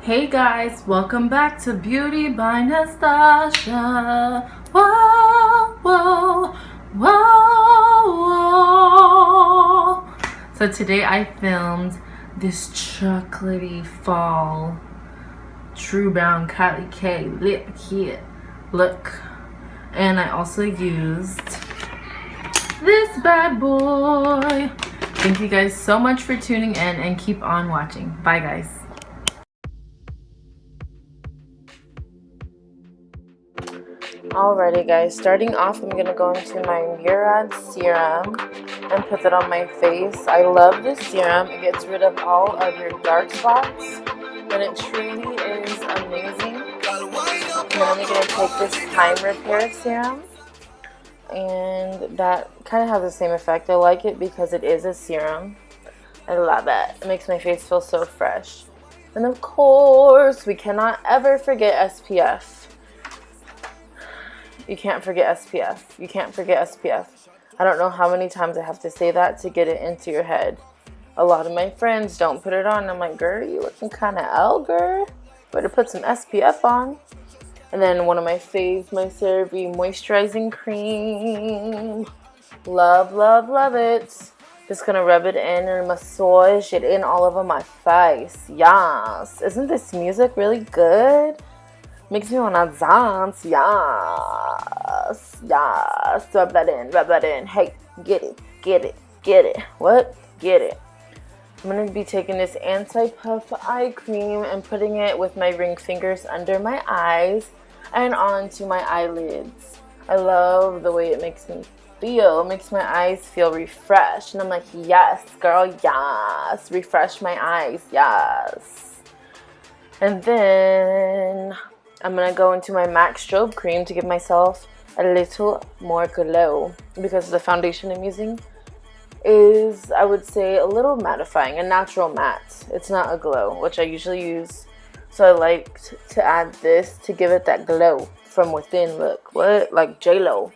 Hey guys, welcome back to Beauty by Anastasia. Whoa, whoa, whoa. So today I filmed this chocolatey fall True Brown Kylie K lip kit look. And I also used this bad boy. Thank you guys so much for tuning in and keep on watching. Bye guys. Alrighty guys, starting off I'm going to go into my Murad serum and put that on my face. I love this serum. It gets rid of all of your dark spots and it truly is amazing. And then I'm going to take this time repair serum and that kind of has the same effect. I like it because it is a serum. I love it. It makes my face feel so fresh. And of course, we cannot ever forget SPF. You can't forget SPF. You can't forget SPF. I don't know how many times I have to say that to get it into your head. A lot of my friends don't put it on. I'm like, girl, you looking kind of out, girl. Better put some SPF on. And then one of my faves, my CeraVe moisturizing cream. Love, love, love it. Just gonna rub it in and massage it in all over my face. Yes. Isn't this music really good? Makes me want to dance. Yes. Yes. Rub that in. Rub that in. Hey, get it. Get it. Get it. What? Get it. I'm going to be taking this anti-puff eye cream and putting it with my ring fingers under my eyes and onto my eyelids. I love the way it makes me feel. It makes my eyes feel refreshed. And I'm like, yes, girl, yes. Refresh my eyes. Yes. And then I'm going to go into my MAC strobe cream to give myself a little more glow because the foundation I'm using is, I would say, a little mattifying, a natural matte. It's not a glow, which I usually use. So I liked to add this to give it that glow from within. Look, what? Like J-Lo.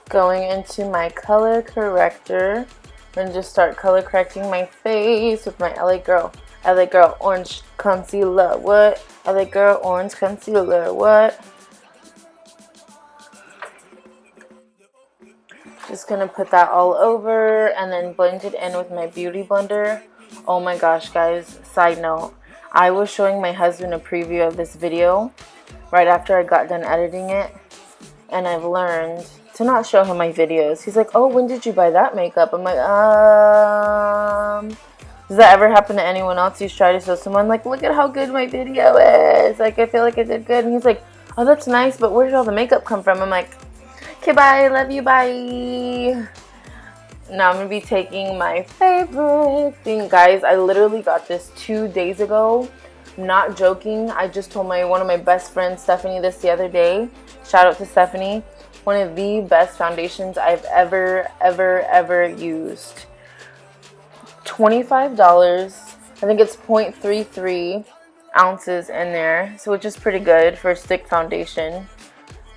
Going into my color corrector. I'm gonna just start color correcting my face with my LA Girl Orange Concealer. What? LA Girl Orange Concealer. What? Just gonna put that all over and then blend it in with my beauty blender. Oh my gosh, guys. Side note. I was showing my husband a preview of this video right after I got done editing it. And I've learned to not show him my videos. He's like, oh, when did you buy that makeup? I'm like, does that ever happen to anyone else? You try to show someone, like, look at how good my video is. Like, I feel like I did good. And he's like, oh, that's nice, but where did all the makeup come from? I'm like, okay, bye, love you, bye. Now I'm going to be taking my favorite thing. Guys, I literally got this 2 days ago. Not joking. I just told one of my best friends, Stephanie, this the other day. Shout out to Stephanie. One of the best foundations I've ever used. $25. I think it's 0.33 ounces in there. So which is pretty good for a stick foundation.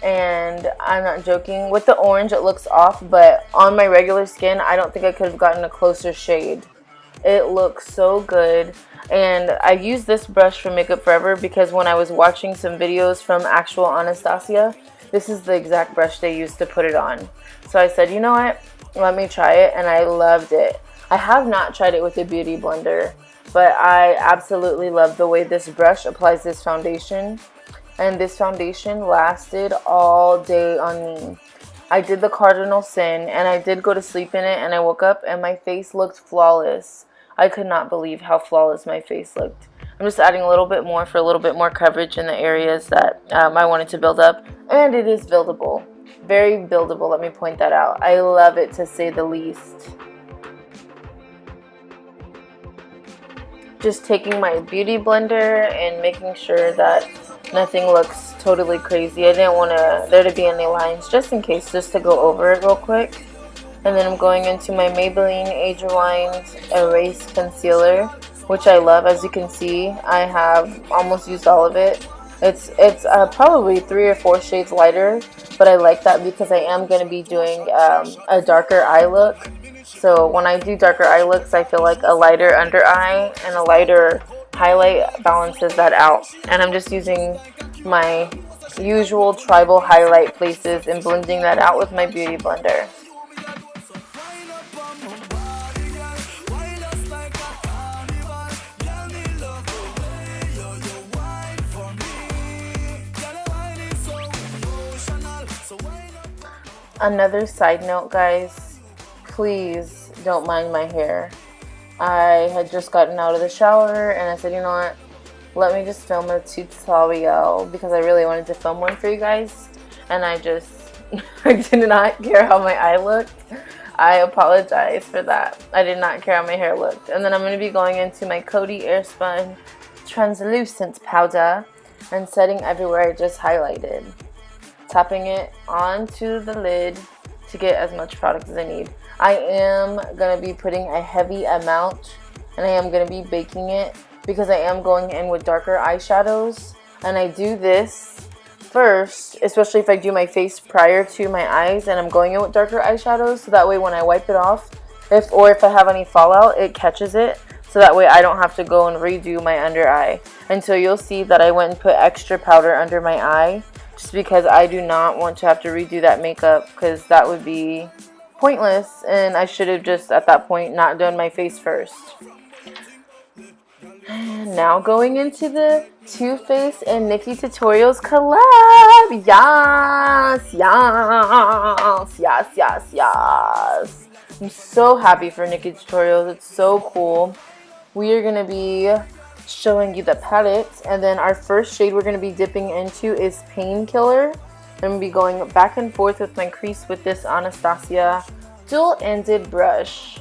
And I'm not joking. With the orange, it looks off. But on my regular skin, I don't think I could have gotten a closer shade. It looks so good. And I used this brush from Makeup Forever because when I was watching some videos from actual Anastasia, this is the exact brush they used to put it on. So I said, you know what? Let me try it. And I loved it. I have not tried it with a beauty blender, but I absolutely love the way this brush applies this foundation. And this foundation lasted all day on me. I did the cardinal sin and I did go to sleep in it and I woke up and my face looked flawless. I could not believe how flawless my face looked. I'm just adding a little bit more for a little bit more coverage in the areas that I wanted to build up. And it is buildable. Very buildable, let me point that out. I love it to say the least. Just taking my beauty blender and making sure that nothing looks totally crazy. I didn't want there to be any lines just in case, just to go over it real quick. And then I'm going into my Maybelline Age Rewind Erase Concealer, which I love. As you can see, I have almost used all of it. It's probably 3 or 4 shades lighter, but I like that because I am going to be doing a darker eye look. So when I do darker eye looks, I feel like a lighter under eye and a lighter highlight balances that out. And I'm just using my usual tribal highlight places and blending that out with my beauty blender. Another side note, guys, please don't mind my hair. I had just gotten out of the shower and I said, you know what, let me just film a tutorial because I really wanted to film one for you guys, and I did not care how my eye looked. I apologize for that. I did not care how my hair looked. And then I'm going to be going into my Coty Airspun translucent powder and setting everywhere I just highlighted, tapping it onto the lid to get as much product as I need. I am going to be putting a heavy amount, and I am going to be baking it because I am going in with darker eyeshadows. And I do this first, especially if I do my face prior to my eyes and I'm going in with darker eyeshadows, so that way when I wipe it off, if I have any fallout, it catches it, so that way I don't have to go and redo my under eye. And so you'll see that I went and put extra powder under my eye just because I do not want to have to redo that makeup, because that would be pointless, and I should have just at that point not done my face first. Now going into the Too Faced and Nikkie Tutorials collab. Yes, yes, yes, yes, yes. I'm so happy for Nikkie Tutorials. It's so cool. We are going to be showing you the palette, and then our first shade we're going to be dipping into is Painkiller. I'm going to be going back and forth with my crease with this Anastasia dual-ended brush.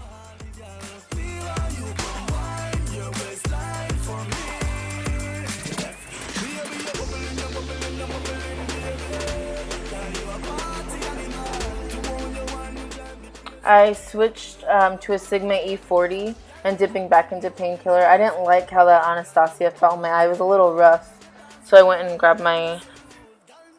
I switched to a Sigma E40 and dipping back into Painkiller. I didn't like how that Anastasia felt on my eye. It was a little rough. So I went and grabbed my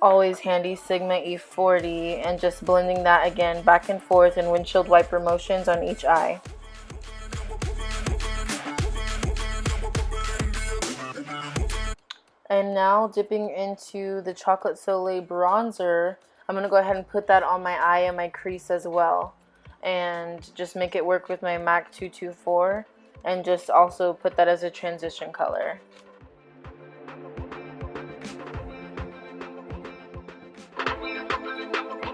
always handy Sigma E40 and just blending that again back and forth in windshield wiper motions on each eye. And now dipping into the Chocolate Soleil bronzer, I'm going to go ahead and put that on my eye and my crease as well. And just make it work with my MAC 224 and just also put that as a transition color.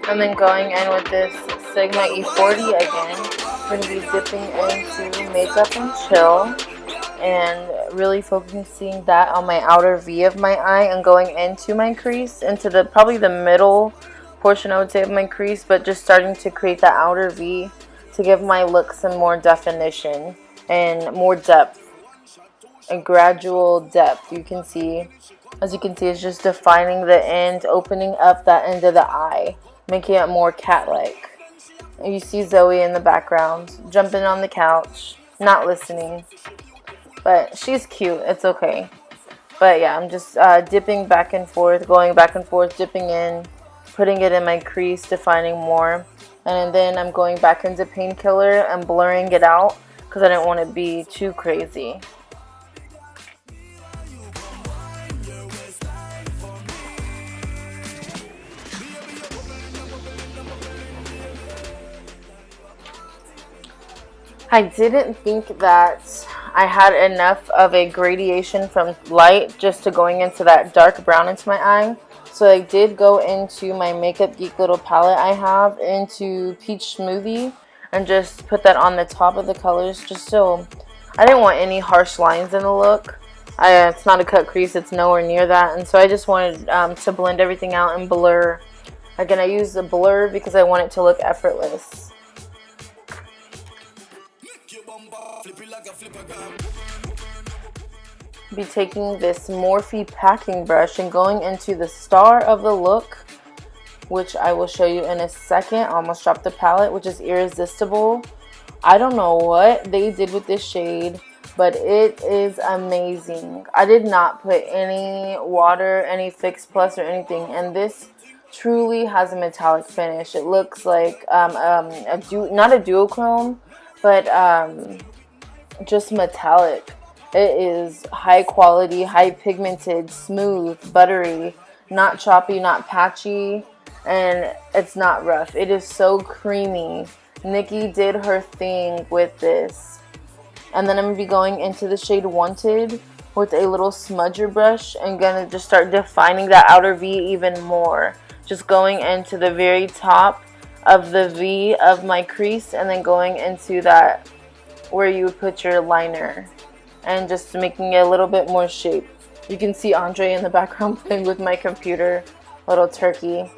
And then going in with this Sigma E40 again, I'm going to be dipping into Makeup and Chill and really focusing that on my outer V of my eye and going into my crease, into the probably the middle portion I would say of my crease, but just starting to create that outer V to give my look some more definition and more depth, a gradual depth. You can see, as you can see, it's just defining the end, opening up that end of the eye, making it more cat-like. You see Zoe in the background jumping on the couch, not listening, but she's cute, it's okay. But yeah, I'm just dipping back and forth, going back and forth, dipping in, putting it in my crease, defining more, and then I'm going back into Painkiller and blurring it out because I didn't want to be too crazy. I didn't think that I had enough of a gradation from light just to going into that dark brown into my eye. So I did go into my Makeup Geek little palette I have into Peach Smoothie and just put that on the top of the colors, just so I didn't want any harsh lines in the look. It's not a cut crease, it's nowhere near that, and so I just wanted to blend everything out and blur. Again, I use the blur because I want it to look effortless. Be taking this Morphe packing brush and going into the star of the look, which I will show you in a second. I almost dropped the palette, which is Irresistible. I don't know what they did with this shade, but it is amazing. I did not put any water, any Fix Plus or anything, and this truly has a metallic finish. It looks like not a duochrome, but just metallic. It is high quality, high pigmented, smooth, buttery, not choppy, not patchy, and it's not rough. It is so creamy. Nikki did her thing with this. And then I'm going to be going into the shade Wanted with a little smudger brush and going to just start defining that outer V even more. Just going into the very top of the V of my crease and then going into that where you would put your liner and just making it a little bit more shape. You can see Andre in the background playing with my computer, little turkey.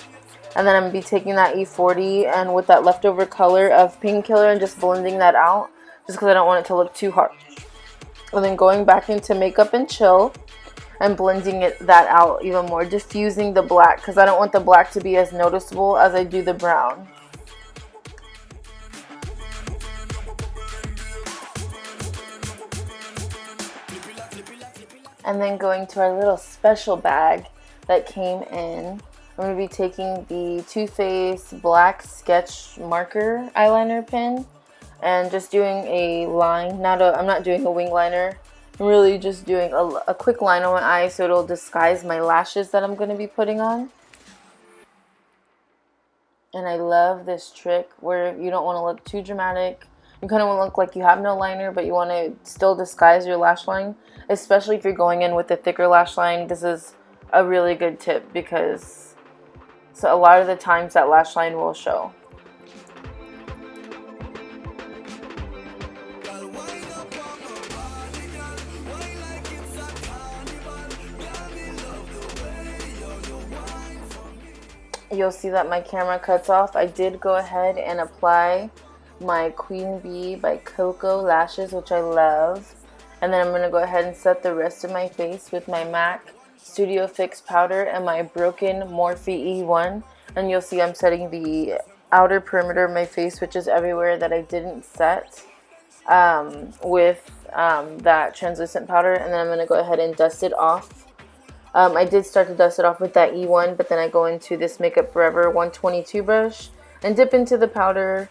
And then I'm going to be taking that E40 and with that leftover color of Painkiller and just blending that out just because I don't want it to look too harsh. And then going back into Makeup and Chill and blending that out even more, diffusing the black because I don't want the black to be as noticeable as I do the brown. And then going to our little special bag that came in, I'm going to be taking the Too Faced Black Sketch Marker Eyeliner Pen and just doing a line. I'm not doing a wing liner. I'm really just doing a quick line on my eye so it'll disguise my lashes that I'm going to be putting on. And I love this trick where you don't want to look too dramatic. You kind of want to look like you have no liner, but you want to still disguise your lash line. Especially if you're going in with a thicker lash line, this is a really good tip because a lot of the times that lash line will show. You'll see that my camera cuts off. I did go ahead and apply my Queen Bee by Coco lashes, which I love. And then I'm going to go ahead and set the rest of my face with my MAC Studio Fix powder and my Broken Morphe E1. And you'll see I'm setting the outer perimeter of my face, which is everywhere that I didn't set, with that translucent powder. And then I'm going to go ahead and dust it off. I did start to dust it off with that E1, but then I go into this Makeup Forever 122 brush and dip into the powder,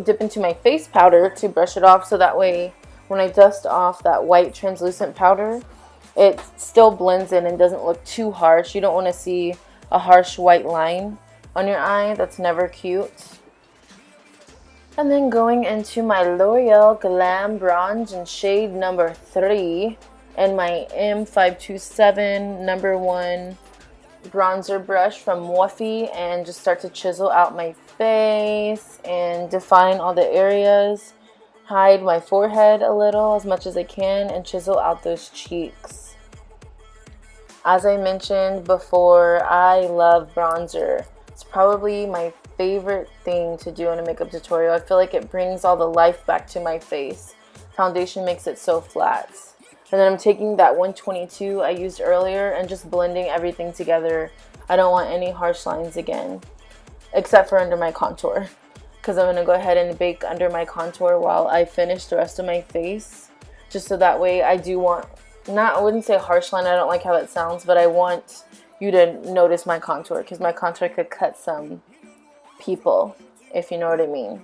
dip into my face powder to brush it off so that way when I dust off that white translucent powder, it still blends in and doesn't look too harsh. You don't want to see a harsh white line on your eye. That's never cute. And then going into my L'Oreal Glam Bronze in shade number 3 and my M527 number 1 bronzer brush from Morphe and just start to chisel out my face and define all the areas. Hide my forehead a little as much as I can and chisel out those cheeks. As I mentioned before, I love bronzer. It's probably my favorite thing to do in a makeup tutorial. I feel like it brings all the life back to my face. Foundation makes it so flat. And then I'm taking that 122 I used earlier and just blending everything together. I don't want any harsh lines again, except for under my contour. Because I'm going to go ahead and bake under my contour while I finish the rest of my face. Just so that way I do want, I wouldn't say harsh line, I don't like how that sounds, but I want you to notice my contour. Because my contour could cut some people, if you know what I mean.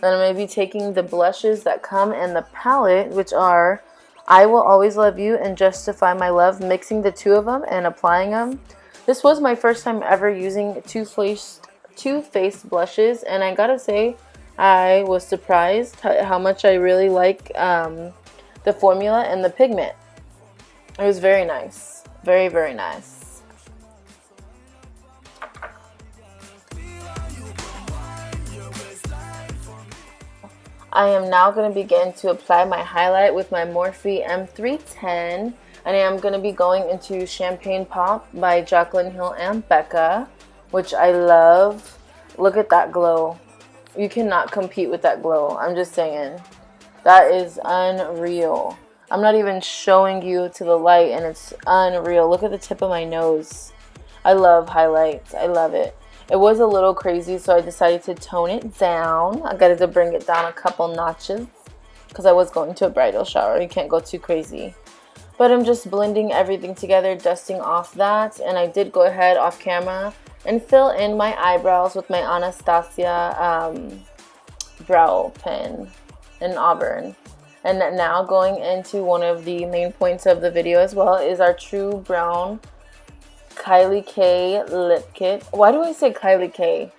Then I'm going to be taking the blushes that come in the palette, which are I Will Always Love You and Justify My Love, mixing the two of them and applying them. This was my first time ever using Too Faced blushes, and I gotta say, I was surprised how much I really like the formula and the pigment. It was very nice. Very, very nice. I am now going to begin to apply my highlight with my Morphe M310, and I am going to be going into Champagne Pop by Jaclyn Hill and Becca, which I love. Look at that glow. You cannot compete with that glow. I'm just saying. That is unreal. I'm not even showing you to the light, and it's unreal. Look at the tip of my nose. I love highlights. I love it. It was a little crazy, so I decided to tone it down. I got to bring it down a couple notches. because I was going to a bridal shower. You can't go too crazy. But I'm just blending everything together, dusting off that. And I did go ahead off camera and fill in my eyebrows with my Anastasia brow pen in Auburn. And now going into one of the main points of the video as well is our True Brown Kylie K lip kit. Why do I say Kylie K?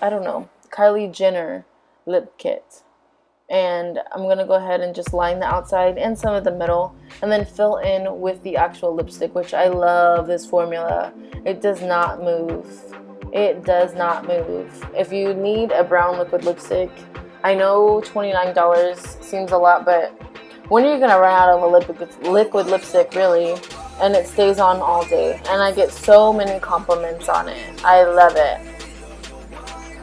I don't know. Kylie Jenner lip kit. And I'm going to go ahead and just line the outside and some of the middle, and then fill in with the actual lipstick, which I love this formula. It does not move. It does not move. If you need a brown liquid lipstick, I know $29 seems a lot, but when are you going to run out of a liquid lipstick, really? And it stays on all day. And I get so many compliments on it. I love it.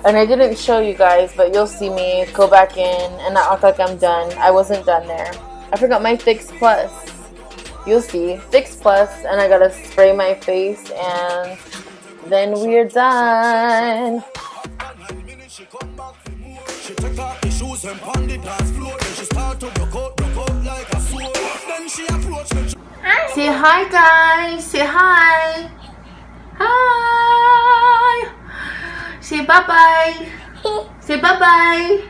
And I didn't show you guys, but you'll see me go back in and not act like I'm done. I wasn't done there. I forgot my Fix Plus. You'll see. Fix Plus, and I gotta spray my face, and then we're done. Say hi, guys. Say hi. Hi. Say bye-bye. Say bye-bye.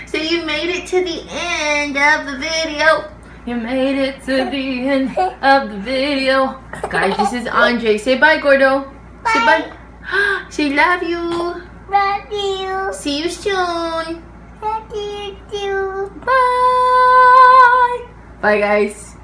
Say you made it to the end of the video. You made it to the end of the video. Guys, this is Andre. Say bye, Gordo. Bye. Say bye. Say love you. Love you. See you soon. Love you too. Bye. Bye, guys.